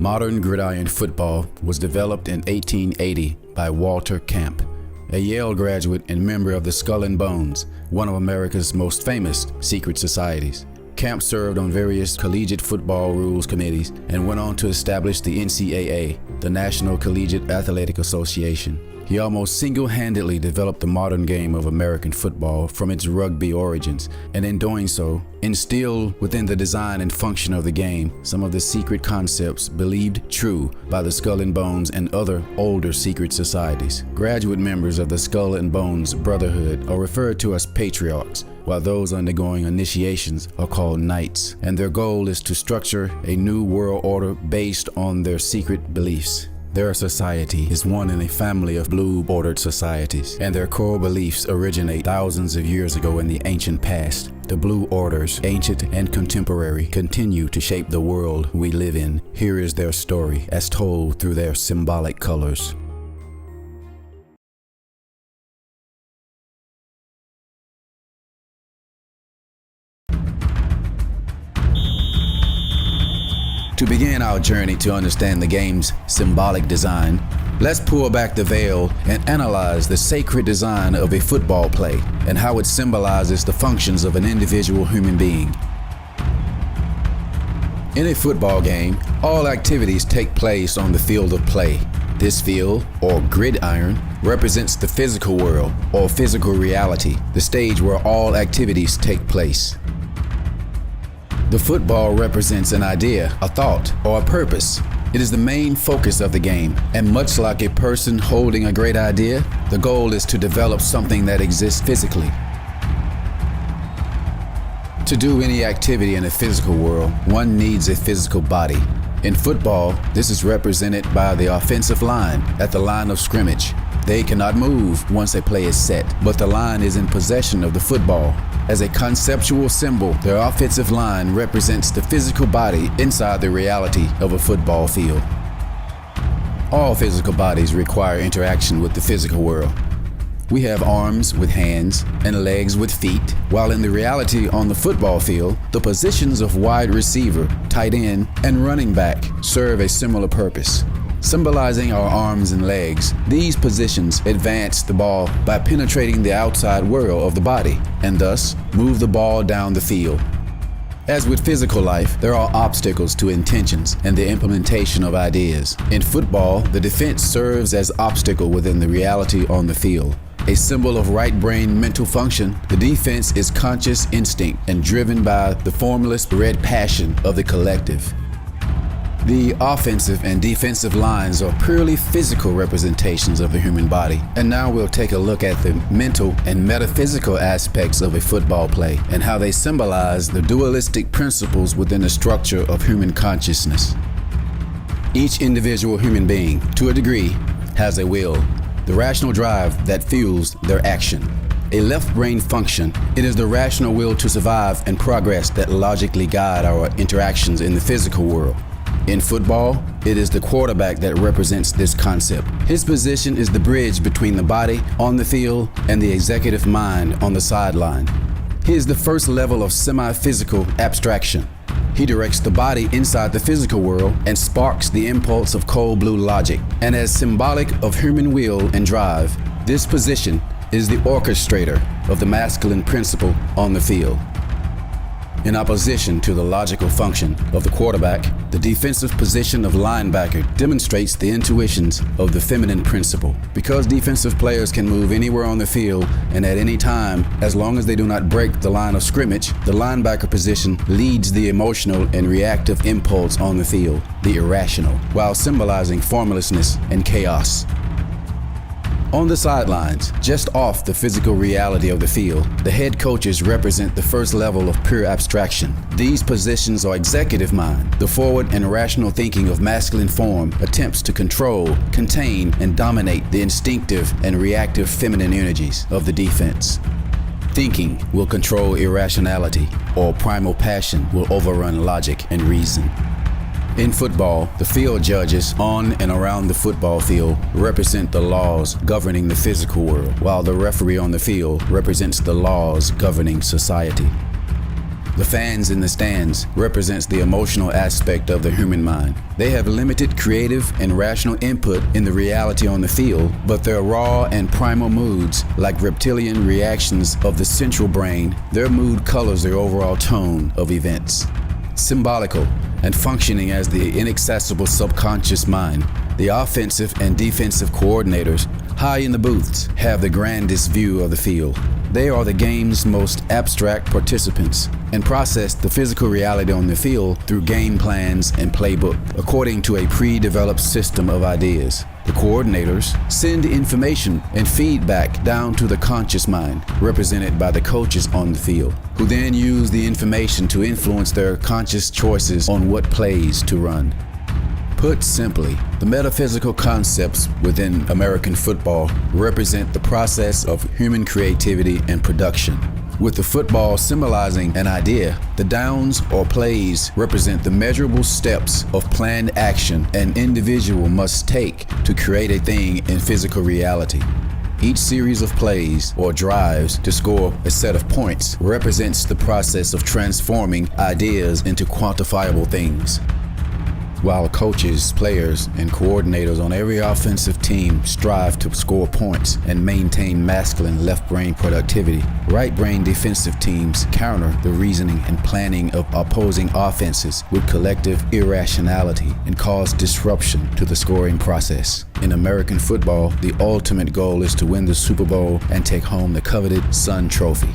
Modern gridiron football was developed in 1880 by Walter Camp, a Yale graduate and member of the Skull and Bones, one of America's most famous secret societies. Camp served on various collegiate football rules committees and went on to establish the NCAA, the National Collegiate Athletic Association. He almost single-handedly developed the modern game of American football from its rugby origins, and in doing so, instilled within the design and function of the game some of the secret concepts believed true by the Skull and Bones and other older secret societies. Graduate members of the Skull and Bones Brotherhood are referred to as patriarchs, while those undergoing initiations are called knights, and their goal is to structure a new world order based on their secret beliefs. Their society is one in a family of blue-bordered societies, and their core beliefs originate thousands of years ago in the ancient past. The Blue Orders, ancient and contemporary, continue to shape the world we live in. Here is their story, as told through their symbolic colors. To begin our journey to understand the game's symbolic design, let's pull back the veil and analyze the sacred design of a football play and how it symbolizes the functions of an individual human being. In a football game, all activities take place on the field of play. This field, or gridiron, represents the physical world, or physical reality, the stage where all activities take place. The football represents an idea, a thought, or a purpose. It is the main focus of the game, and much like a person holding a great idea, the goal is to develop something that exists physically. To do any activity in a physical world, one needs a physical body. In football, this is represented by the offensive line at the line of scrimmage. They cannot move once a play is set, but the line is in possession of the football. As a conceptual symbol, their offensive line represents the physical body inside the reality of a football field. All physical bodies require interaction with the physical world. We have arms with hands and legs with feet, while in the reality on the football field, the positions of wide receiver, tight end, and running back serve a similar purpose. Symbolizing our arms and legs, these positions advance the ball by penetrating the outside world of the body, and thus move the ball down the field. As with physical life, there are obstacles to intentions and the implementation of ideas. In football, the defense serves as obstacle within the reality on the field. A symbol of right brain mental function, the defense is conscious instinct and driven by the formless red passion of the collective. The offensive and defensive lines are purely physical representations of the human body. And now we'll take a look at the mental and metaphysical aspects of a football play and how they symbolize the dualistic principles within the structure of human consciousness. Each individual human being, to a degree, has a will, the rational drive that fuels their action. A left brain function, it is the rational will to survive and progress that logically guide our interactions in the physical world. In football, it is the quarterback that represents this concept. His position is the bridge between the body on the field and the executive mind on the sideline. He is the first level of semi-physical abstraction. He directs the body inside the physical world and sparks the impulse of cold blue logic. And as symbolic of human will and drive, this position is the orchestrator of the masculine principle on the field. In opposition to the logical function of the quarterback, the defensive position of linebacker demonstrates the intuitions of the feminine principle. Because defensive players can move anywhere on the field and at any time, as long as they do not break the line of scrimmage, the linebacker position leads the emotional and reactive impulse on the field, the irrational, while symbolizing formlessness and chaos. On the sidelines, just off the physical reality of the field, the head coaches represent the first level of pure abstraction. These positions are executive mind. The forward and rational thinking of masculine form attempts to control, contain, and dominate the instinctive and reactive feminine energies of the defense. Thinking will control irrationality, or primal passion will overrun logic and reason. In football, the field judges on and around the football field represent the laws governing the physical world, while the referee on the field represents the laws governing society. The fans in the stands represents the emotional aspect of the human mind. They have limited creative and rational input in the reality on the field, but their raw and primal moods, like reptilian reactions of the central brain, their mood colors the overall tone of events. Symbolical and functioning as the inaccessible subconscious mind, the offensive and defensive coordinators, high in the booths, have the grandest view of the field. They are the game's most abstract participants and process the physical reality on the field through game plans and playbook, according to a pre-developed system of ideas. The coordinators send information and feedback down to the conscious mind, represented by the coaches on the field, who then use the information to influence their conscious choices on what plays to run. Put simply, the metaphysical concepts within American football represent the process of human creativity and production. With the football symbolizing an idea, the downs or plays represent the measurable steps of planned action an individual must take to create a thing in physical reality. Each series of plays or drives to score a set of points represents the process of transforming ideas into quantifiable things. While coaches, players, and coordinators on every offensive team strive to score points and maintain masculine left brain productivity, right brain defensive teams counter the reasoning and planning of opposing offenses with collective irrationality and cause disruption to the scoring process. In American football, the ultimate goal is to win the Super Bowl and take home the coveted Sun Trophy.